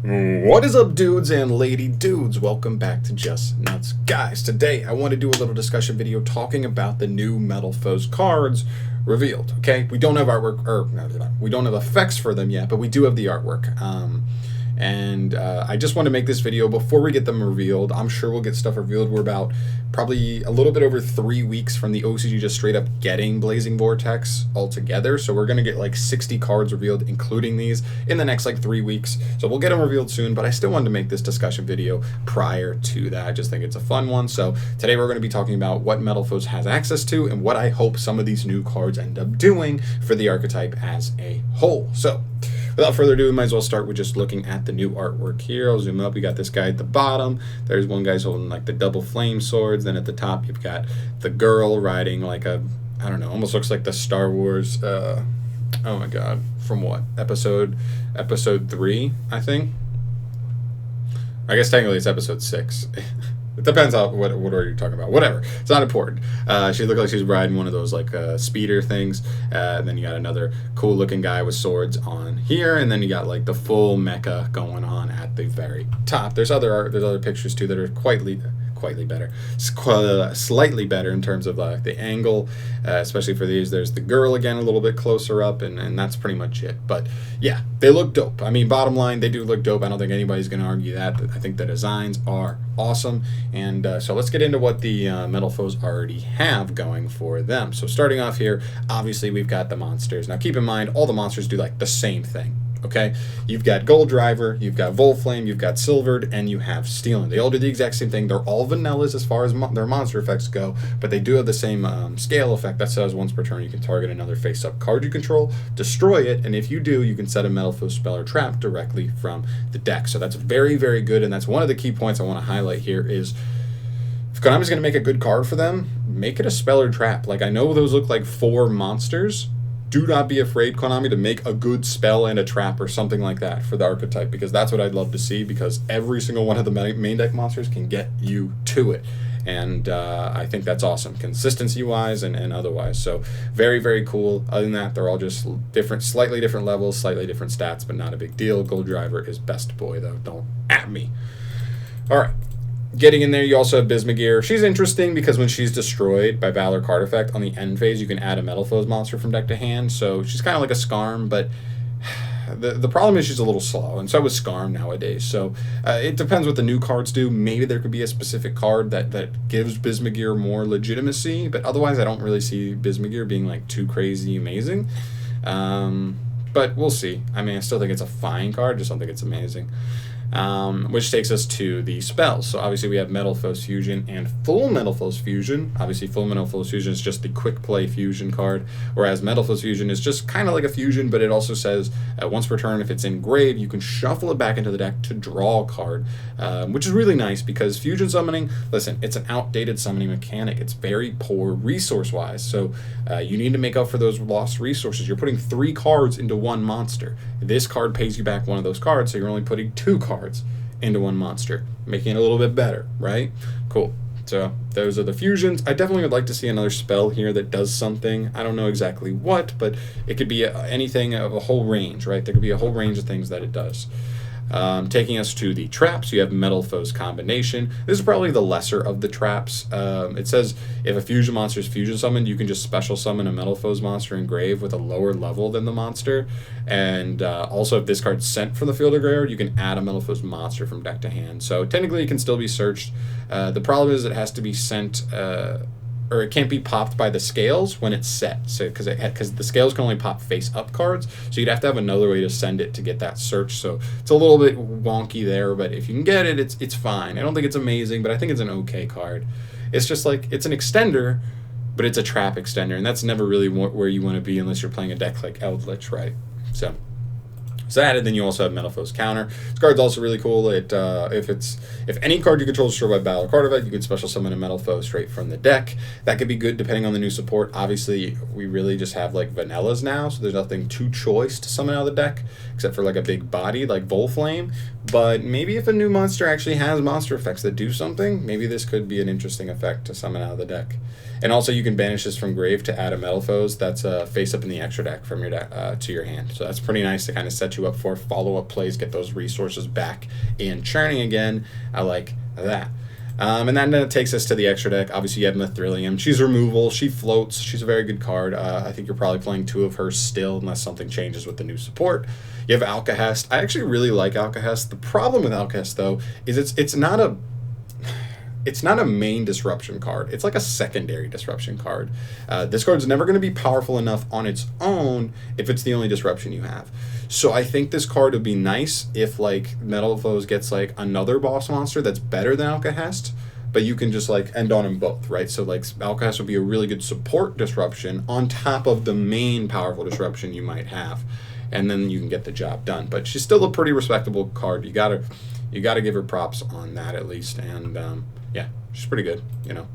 What is up, dudes and lady dudes? Welcome back to Just Nuts. Guys, today I want to do a little discussion video talking about the new METALFOES cards revealed. Okay, we don't have artwork, or we don't have effects for them yet, but we do have the artwork. I just want to make this video before we get them revealed. I'm sure we'll get stuff revealed. We're about probably a little bit over 3 weeks from the OCG just straight up getting Blazing Vortex altogether. So we're going to get like 60 cards revealed, including these, in the next like 3 weeks. So we'll get them revealed soon, but I still wanted to make this discussion video prior to that. I just think it's a fun one. So today we're going to be talking about what METALFOES has access to and what I hope some of these new cards end up doing for the archetype as a whole. So without further ado, we might as well start with just looking at the new artwork here. I'll zoom up. We got this guy at the bottom. There's one guy's holding like the double flame swords. Then at the top, you've got the girl riding like a, I don't know, almost looks like the Star Wars, oh my God, from what? Episode 3, I think. I guess technically it's episode 6. It depends on what order you're talking about. Whatever. It's not important. She looked like she was riding one of those like speeder things. And then you got another cool looking guy with swords on here. And then you got like the full mecha going on at the very top. There's other pictures too that are slightly better in terms of the angle, especially for these. There's the girl again a little bit closer up, and that's pretty much it. But yeah, they look dope. I mean, bottom line, they do look dope. I don't think anybody's going to argue that. I think the designs are awesome. And so let's get into what the METALFOES already have going for them. So starting off here, obviously we've got the monsters. Now keep in mind, all the monsters do like the same thing. Okay, you've got Gold Driver, you've got Volflame, you've got Silvered, and you have Stealing. They all do the exact same thing. They're all vanillas as far as their monster effects go, but they do have the same scale effect that says once per turn you can target another face-up card you control, destroy it, and if you do, you can set a METALFOES spell or trap directly from the deck. So that's very, very good, and that's one of the key points I want to highlight here is if Konami's going to make a good card for them, make it a spell or trap. Like, I know those look like 4 monsters. Do not be afraid, Konami, to make a good spell and a trap or something like that for the archetype, because that's what I'd love to see, because every single one of the main deck monsters can get you to it. And I think that's awesome, consistency-wise and otherwise. So very, very cool. Other than that, they're all just different, slightly different levels, slightly different stats, but not a big deal. Gold Driver is best boy, though. Don't at me. All right. Getting in there, you also have Bismugear. She's interesting because when she's destroyed by Valor card effect on the end phase, you can add a METALFOES monster from deck to hand. So she's kind of like a Skarm, but the problem is she's a little slow, and so is Skarm nowadays. So it depends what the new cards do. Maybe there could be a specific card that gives Bismugear more legitimacy, but otherwise I don't really see Bismugear being like too crazy amazing. But we'll see. I mean, I still think it's a fine card, just don't think it's amazing. Which takes us to the spells. So obviously we have METALFOES Fusion and Full METALFOES Fusion. Obviously Full METALFOES Fusion is just the quick play fusion card, whereas METALFOES Fusion is just kind of like a fusion, but it also says once per turn, if it's in grave, you can shuffle it back into the deck to draw a card, which is really nice because fusion summoning, listen, it's an outdated summoning mechanic. It's very poor resource-wise, so you need to make up for those lost resources. You're putting 3 cards into one monster. This card pays you back one of those cards, so you're only putting 2 cards into one monster, making it a little bit better, right? Cool. So those are the fusions. I definitely would like to see another spell here that does something. I don't know exactly what, but it could be anything of a whole range, right? There could be a whole range of things that it does. Taking us to the traps, you have METALFOES Combination. This is probably the lesser of the traps. It says if a fusion monster is fusion summoned, you can just special summon a METALFOES monster in grave with a lower level than the monster. And also, if this card's sent from the field or graveyard, you can add a METALFOES monster from deck to hand. So technically, it can still be searched. The problem is it has to be sent, or it can't be popped by the scales when it's set. So because the scales can only pop face-up cards, so you'd have to have another way to send it to get that search. So it's a little bit wonky there, but if you can get it, it's fine. I don't think it's amazing, but I think it's an okay card. It's just like, it's an extender, but it's a trap extender, and that's never really where you want to be unless you're playing a deck like Eldritch, right? So that, and then you also have METALFOES Counter. This card's also really cool. If any card you control is destroyed by battle card effect, you can special summon a METALFOES straight from the deck. That could be good depending on the new support. Obviously, we really just have like vanillas now, so there's nothing too choice to summon out of the deck except for like a big body like Volflame. But maybe if a new monster actually has monster effects that do something, maybe this could be an interesting effect to summon out of the deck. And also, you can banish this from grave to add a METALFOES that's face up in the extra deck from your deck to your hand. So that's pretty nice to kind of set you up for follow-up plays, get those resources back in churning again. I like that. And that takes us to the extra deck. Obviously, you have Mithrilium. She's removal. She floats. She's a very good card. I think you're probably playing 2 of her still, unless something changes with the new support. You have Alcahest. I actually really like Alcahest. The problem with Alcahest, though, is it's not a main disruption card. It's like a secondary disruption card. This card's never going to be powerful enough on its own if it's the only disruption you have. So I think this card would be nice if like METALFOES gets like another boss monster that's better than Alcahest, but you can just like end on them both, right? So like Alcahest would be a really good support disruption on top of the main powerful disruption you might have, and then you can get the job done. But she's still a pretty respectable card. You gotta give her props on that at least, and yeah, she's pretty good, you know.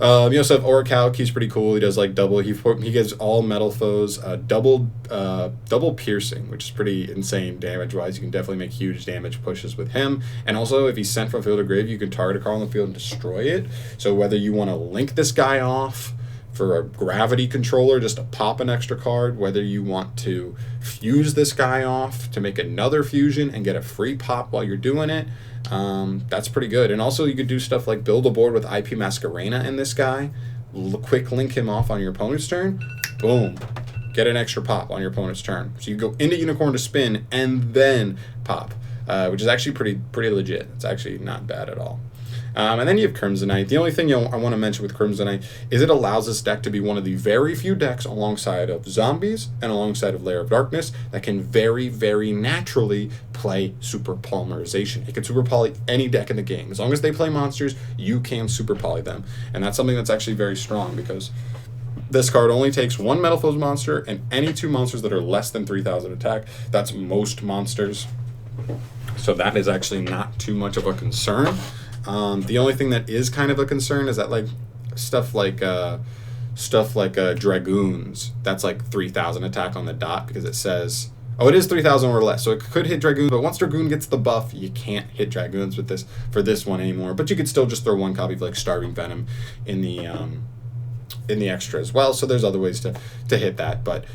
You also have Orichalc. He's pretty cool. He does like double. He gives all METALFOES double piercing, which is pretty insane damage wise. You can definitely make huge damage pushes with him. And also, if he's sent from field to grave, you can target a card on the field and destroy it. So whether you want to link this guy off for a gravity controller just to pop an extra card, whether you want to fuse this guy off to make another fusion and get a free pop while you're doing it, that's pretty good. And also you could do stuff like build a board with IP Masquerena in this guy, quick link him off on your opponent's turn, boom, get an extra pop on your opponent's turn. So you go into Unicorn to spin and then pop, which is actually pretty legit. It's actually not bad at all. And then you have Crimsonite. The only thing I want to mention with Crimsonite is it allows this deck to be one of the very few decks alongside of Zombies and alongside of Lair of Darkness that can very, very naturally play Super Polymerization. It can Super Poly any deck in the game. As long as they play monsters, you can Super Poly them. And that's something that's actually very strong because this card only takes 1 METALFOES monster and any 2 monsters that are less than 3,000 attack. That's most monsters. So that is actually not too much of a concern. The only thing that is kind of a concern is that like stuff like Dragoons, that's like 3,000 attack on the dot because it says, oh, it is 3,000 or less, so it could hit Dragoon, but once Dragoon gets the buff, you can't hit Dragoons with this for this one anymore. But you could still just throw 1 copy of like Starving Venom in the extra as well. So there's other ways to hit that, but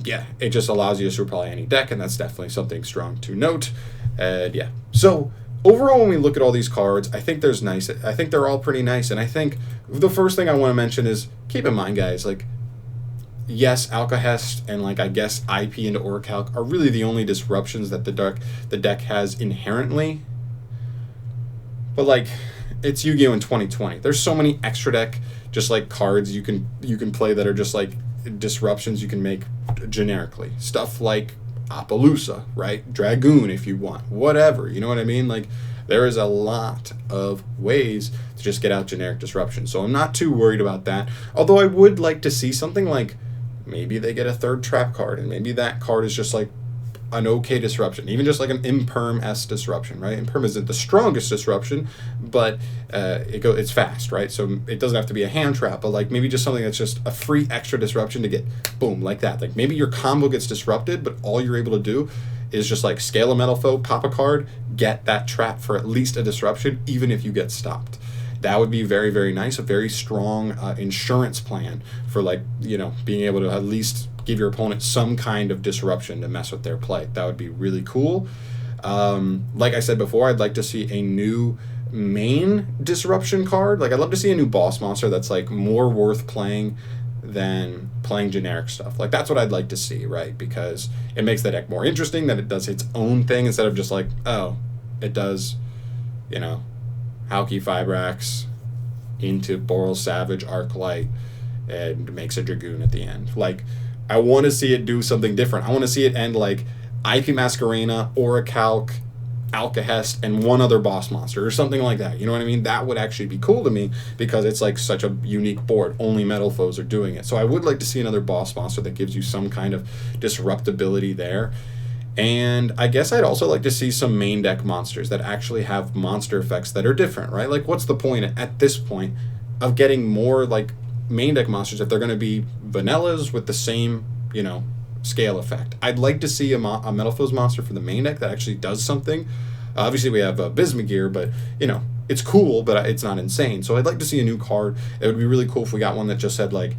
yeah, it just allows you to Super Poly any deck, and that's definitely something strong to note. Yeah, so overall, when we look at all these cards, I think they're all pretty nice. And I think the first thing I want to mention is keep in mind, guys, like, yes, Alcahest and like I guess IP into Orichalc are really the only disruptions that the deck has inherently. But like, it's Yu-Gi-Oh! In 2020. There's so many extra deck just like cards you can play that are just like disruptions you can make generically. Stuff like Appaloosa, right? Dragoon if you want, whatever, you know what I mean? Like, there is a lot of ways to just get out generic disruption. So I'm not too worried about that. Although I would like to see something like maybe they get a 3rd trap card and maybe that card is just like an okay disruption, even just like an Imperm-S disruption, right? Imperm isn't the strongest disruption, but it's fast, right? So it doesn't have to be a hand trap, but like maybe just something that's just a free extra disruption to get boom like that. Like maybe your combo gets disrupted, but all you're able to do is just like scale a METALFOE, pop a card, get that trap for at least a disruption, even if you get stopped. That would be very, very nice, a very strong insurance plan for like, you know, being able to at least give your opponent some kind of disruption to mess with their play. That would be really cool. Like I said before, I'd like to see a new main disruption card. Like, I'd love to see a new boss monster that's like more worth playing than playing generic stuff. Like, that's what I'd like to see, right? Because it makes the deck more interesting, that it does its own thing instead of just like, oh, it does, you know, Hauki Fibrax into Boral Savage Arclight and makes a Dragoon at the end. Like, I want to see it do something different. I want to see it end like IP Masquerena, Orichalc, Alcahest, and 1 other boss monster or something like that. You know what I mean? That would actually be cool to me because it's like such a unique board. Only METALFOES are doing it. So I would like to see another boss monster that gives you some kind of disruptability there. And I guess I'd also like to see some main deck monsters that actually have monster effects that are different, right? Like, what's the point at this point of getting more like main deck monsters if they're going to be vanillas with the same, scale effect? I'd like to see a METALFOES monster for the main deck that actually does something Obviously, we have Bismugear, but, you know, it's cool, but it's not insane. So I'd like to see a new card. It would be really cool if we got one that just said, like,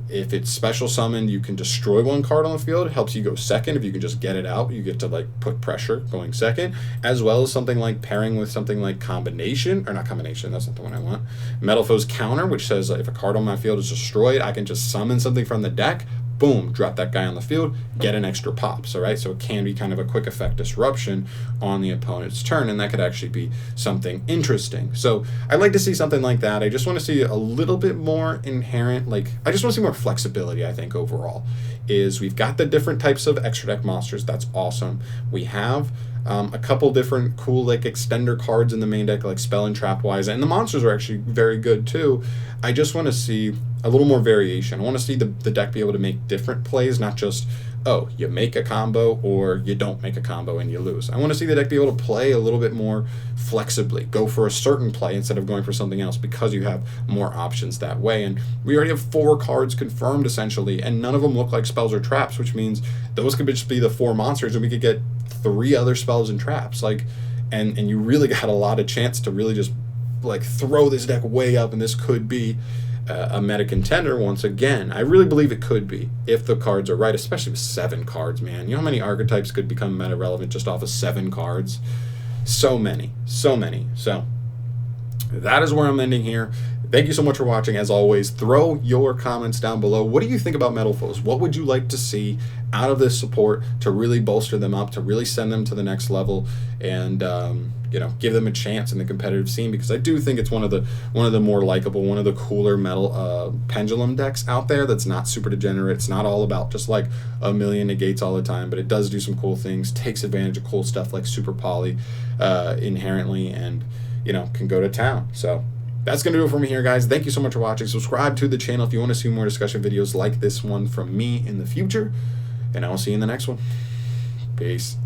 if it's special summoned, you can destroy one card on the field. It helps you go second. If you can just get it out, you get to, like, put pressure going second, as well as something like pairing with something like combination, or not combination, that's not the one I want. METALFOES counter, which says if a card on my field is destroyed, I can just summon something from the deck, boom, drop that guy on the field, get an extra pops, all right? So it can be kind of a quick effect disruption on the opponent's turn, and that could actually be something interesting. So I'd like to see something like that. I just want to see a little bit more inherent, like, I just want to see more flexibility, I think, overall. Is we've got the different types of extra deck monsters. That's awesome. We have a couple different cool, like, extender cards in the main deck, like spell and trap wise, and the monsters are actually very good too. I just want to see a little more variation. I want to see the deck be able to make different plays, not just, oh, you make a combo or you don't make a combo and you lose. I want to see the deck be able to play a little bit more flexibly, go for a certain play instead of going for something else, because you have more options that way. And we already have 4 cards confirmed essentially, and none of them look like spells or traps, which means those could just be the 4 monsters, and we could get 3 other spells and traps. Like, and you really got a lot of chance to really just, like, throw this deck way up, and this could be a meta contender once again. I really believe it could be, if the cards are right, especially with 7 cards, man. You know how many archetypes could become meta relevant just off of 7 cards? So many, so many. So that is where I'm ending here. Thank you so much for watching. As always, throw your comments down below. What do you think about METALFOES? What would you like to see out of this support to really bolster them up, to really send them to the next level, and you know, give them a chance in the competitive scene? Because I do think it's one of the more likable, one of the cooler metal pendulum decks out there that's not super degenerate. It's not all about just like a million negates all the time, but it does do some cool things, takes advantage of cool stuff like super poly inherently, and, you know, can go to town. So that's going to do it for me here, guys. Thank you so much for watching. Subscribe to the channel if you want to see more discussion videos like this one from me in the future, and I will see you in the next one. Peace.